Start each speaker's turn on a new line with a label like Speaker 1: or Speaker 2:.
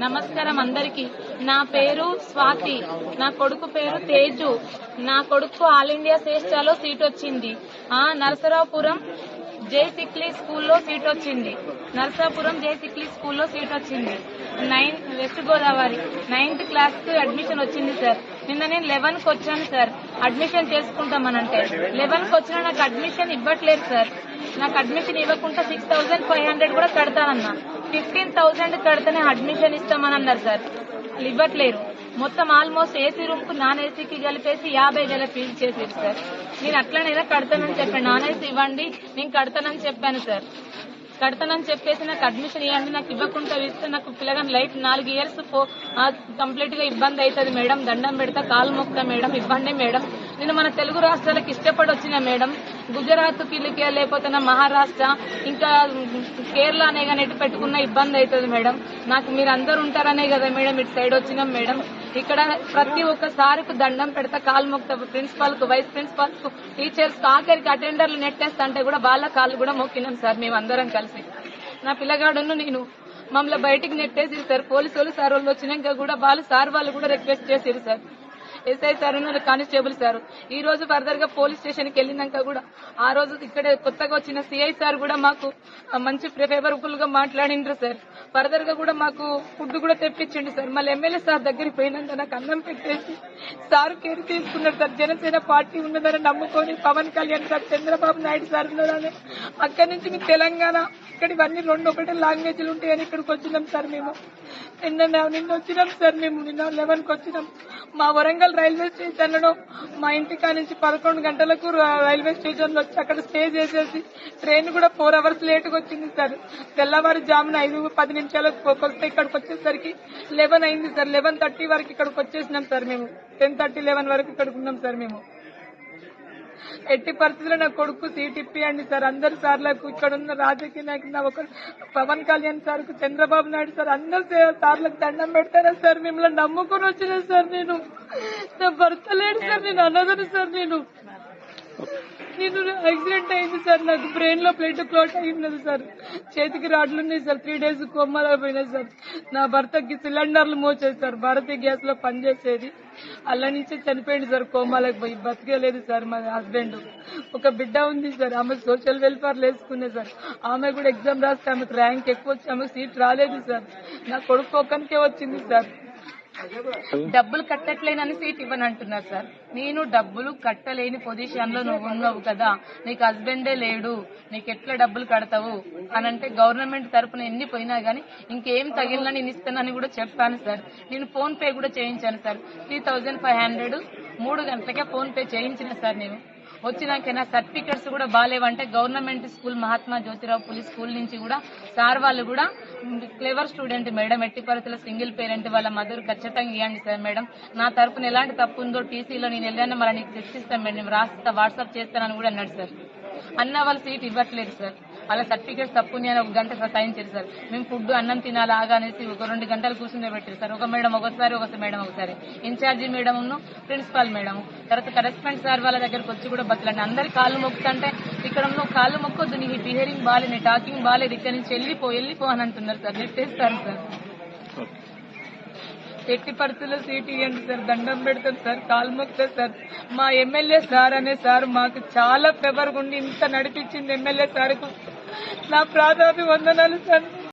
Speaker 1: నమస్కారం అందరికి. నా పేరు స్వాతి, నా కొడుకు పేరు తేజు. నా కొడుకు ఆల్ ఇండియా శ్రేష్ఠలో సీట్ వచ్చింది. నరసరావుపురం జై సిక్లీ స్కూల్లో సీట్ వచ్చింది. వెస్ట్ గోదావరి 9th క్లాస్ కు అడ్మిషన్ వచ్చింది సార్. నిన్న నేను 11కి వచ్చాను సార్ అడ్మిషన్ చేసుకుంటామనంటే. 11కి వచ్చినా నాకు అడ్మిషన్ ఇవ్వట్లేదు సార్. నాకు అడ్మిషన్ ఇవ్వకుండా 6,500 కూడా కడతానన్నా. 15,000 కడితేనే అడ్మిషన్ ఇస్తామని సార్. ఇవ్వట్లేరు. మొత్తం ఆల్మోస్ట్ ఏసీ రూమ్ కు నాన్ ఏసీకి కలిపేసి 50,000 ఫీజు చేసేది సార్. నేను అట్లనైనా కడతానని చెప్పాను. నాన్ ఏసీ ఇవ్వండి, నేను కడతానని చెప్పాను సార్. కడతానని చెప్పేసి నాకు అడ్మిషన్ ఇవ్వండి, నాకు ఇవ్వకుండా ఇస్తే నాకు పిల్లగాని లైఫ్ 4 ఇయర్స్ కంప్లీట్ గా ఇబ్బంది అవుతుంది మేడం. దండం పెడతా, కాలు మొక్తా మేడం, ఇవ్వండి మేడం. నేను మన తెలుగు రాష్ట్రాలకు ఇష్టపడి వచ్చిన మేడం. గుజరాత్ కి లేకపోతే మహారాష్ట్ర ఇంకా కేరళ అనే కానీ ఎటు పెట్టుకున్న ఇబ్బంది అవుతుంది మేడం. నాకు మీరు అందరు ఉంటారనే కదా మేడం ఇటు సైడ్ వచ్చినాం మేడం. ఇక్కడ ప్రతి ఒక్కసారికి దండం పెడతా, కాలు మొక్తా. ప్రిన్సిపాల్ కు, వైస్ ప్రిన్సిపాల్ కు, టీచర్స్ కు, ఆఖరికి అటెండర్లు నెట్టేస్తా అంటే కూడా వాళ్ళ కాళ్ళు కూడా మొక్కినాం సార్ మేము అందరం కలిసి. నా పిల్లగాడును నేను మమ్మల్ని బయటికి నెట్టేసి సార్. పోలీసు సార్ వాళ్ళు వచ్చినాక కూడా వాళ్ళు కూడా రిక్వెస్ట్ చేసారు sir. SI sir constable sir ఈ రోజు ఫర్దర్ గా పోలీస్ స్టేషన్ కి వెళ్ళినాక కూడా ఆ రోజు ఇక్కడ కొత్తగా వచ్చిన సిఐ సార్ కూడా మాకు మంచి ఫేవరబుల్ గా మాట్లాడిండ్రు సార్. ఫర్దర్ గా కూడా మాకు ఫుడ్ కూడా తెప్పించండి సార్. మళ్ళీ ఎమ్మెల్యే సార్ దగ్గరికి పోయినాక నాకు అన్నం పెట్టేసి సార్ కేర్ తీసుకున్నారు సార్. జనసేన పార్టీ ఉన్నదని నమ్ముకొని పవన్ కళ్యాణ్ సార్, చంద్రబాబు నాయుడు సార్ ఉన్నారని అక్కడి నుంచి మీ తెలంగాణ ఇక్కడ ఇవన్నీ 2 ఒకటే లాంగ్వేజ్లు ఉంటాయని ఇక్కడికి వచ్చినాం సార్. మేము నిన్న వచ్చినాం సార్. మేము నిన్న 11కి వచ్చినాం. మా వరంగల్ రైల్వే స్టేషన్ లో మా ఇంటికా నుంచి 11 గంటలకు రైల్వే స్టేషన్ లో వచ్చి అక్కడ స్టే చేసేసి ట్రైన్ కూడా 4 hours లేట్ గా వచ్చింది సార్. తెల్లవారుజామున 5-10 నిమిషాలకు వస్తే ఇక్కడికి వచ్చేసరికి 11 అయింది సార్. 11:30 వరకు ఇక్కడికి వచ్చేసినాం సార్. మేము 10:30, 11 వరకు ఇక్కడికి ఉన్నాం సార్. మేము ఎట్టి పరిస్థితుల్లో నా కొడుకు సీట్ ఇప్పియండి సార్. అందరు సార్లకు ఇక్కడ ఉన్న రాజకీయ నాయకులు ఒక పవన్ కళ్యాణ్ సార్ కు, చంద్రబాబు నాయుడు సార్, అందరు సార్లకు దండం పెడతారా సార్. మిమ్మల్ని నమ్ముకుని వచ్చిన సార్. నేను నా భర్త లేడు సార్. నేను అన్నదను సార్. నేను యాక్సిడెంట్ అయింది సార్. నాకు బ్రెయిన్ లో ప్లేట్ క్లాట్ అయింది సార్. చేతికి రాడ్లు ఉన్నాయి సార్. 3 days కోమాలో పోయినాయి సార్. నా భర్తకి సిలిండర్లు మోచేది సార్. భారతీయ గ్యాస్ లో పనిచేసేది. అల్ల నుంచే చనిపోయింది సార్. కోమాలకు పోయి బతికేలేదు సార్. మా హస్బెండ్ ఒక బిడ్డ ఉంది సార్. ఆమె సోషల్ వెల్ఫేర్ వేసుకునే సార్. ఆమె కూడా ఎగ్జామ్ రాస్తే ఆమెకు ర్యాంక్ ఎక్కువ వచ్చి ఆమెకు సీట్ రాలేదు సార్. నా కొడుకు ఒక్కనికే వచ్చింది సార్. డబ్బులు కట్టట్లేనని సీట్ ఇవ్వని అంటున్నారు సార్. నేను డబ్బులు కట్టలేని పొజిషన్ లో నువ్వు ఉన్నావు కదా, నీకు హస్బెండే లేడు, నీకు ఎట్లా డబ్బులు కడతావు అని అంటే గవర్నమెంట్ తరఫున ఎన్ని పోయినా గానీ ఇంకేం తగిలినా నేను ఇస్తానని కూడా చెప్పాను సార్. నేను ఫోన్ పే కూడా చేయించాను సార్. 3,500 3 గంటలకే ఫోన్ పే చేయించిన సార్. నేను వచ్చినాక నా సర్టిఫికెట్స్ కూడా బాగాలేవంటే గవర్నమెంట్ స్కూల్ మహాత్మా జ్యోతిరావు పులి స్కూల్ నుంచి కూడా సార్ వాళ్ళు కూడా క్లెవర్ స్టూడెంట్ మేడం, ఎట్టి పరిస్థితుల్లో సింగిల్ పేరెంట్ వాళ్ళ మదర్ ఖచ్చితంగా ఇవ్వండి సార్ మేడం. నా తరపున ఎలాంటి తప్పు ఉందో టీసీలో నేను వెళ్ళాను మళ్ళీ నీకు తెచ్చిస్తాను మేడం, నేను రాస్తా, వాట్సాప్ చేస్తానని కూడా అన్నాడు సార్. అన్న వాళ్ళు సీట్ ఇవ్వట్లేదు సార్. అలా సర్టిఫికేట్స్ తప్పుని అని 1 గంట సతాయించారు సార్. మేము ఫుడ్ అన్నం తినాలి ఆగానేసి ఒక 2 గంటలు కూర్చుని పెట్టారు సార్. ఒక మేడం ఒకసారి ఇన్ఛార్జి మేడం, ప్రిన్సిపాల్ మేడం, తర్వాత కరెస్పాండెంట్ సార్ వాళ్ళ దగ్గరకు వచ్చి కూడా బతలండి. అందరి కాళ్ళు మొక్కుతుంటే ఇక్కడ కాళ్ళు మొక్కొద్దు, నీ బిహేవింగ్ బాగాలేదు, నీ టాకింగ్ బాగాలేదు, ఇక్కడ నుంచి వెళ్ళిపో అని అంటున్నారు సార్. నెట్టేస్తారు సార్. ఎట్టి పరిస్థితుల్లో సీట్ ఇవ్వండి సార్. దండం పెడతారు సార్. కాలు మొక్కుతారు సార్. మా ఎమ్మెల్యే సార్ అనే సార్ మాకు చాలా ఫేవర్గా ఉండి ఇంత నడిపించింది ఎమ్మెల్యే సార్కు నా ప్రాధాన్య వందనాలు సార్.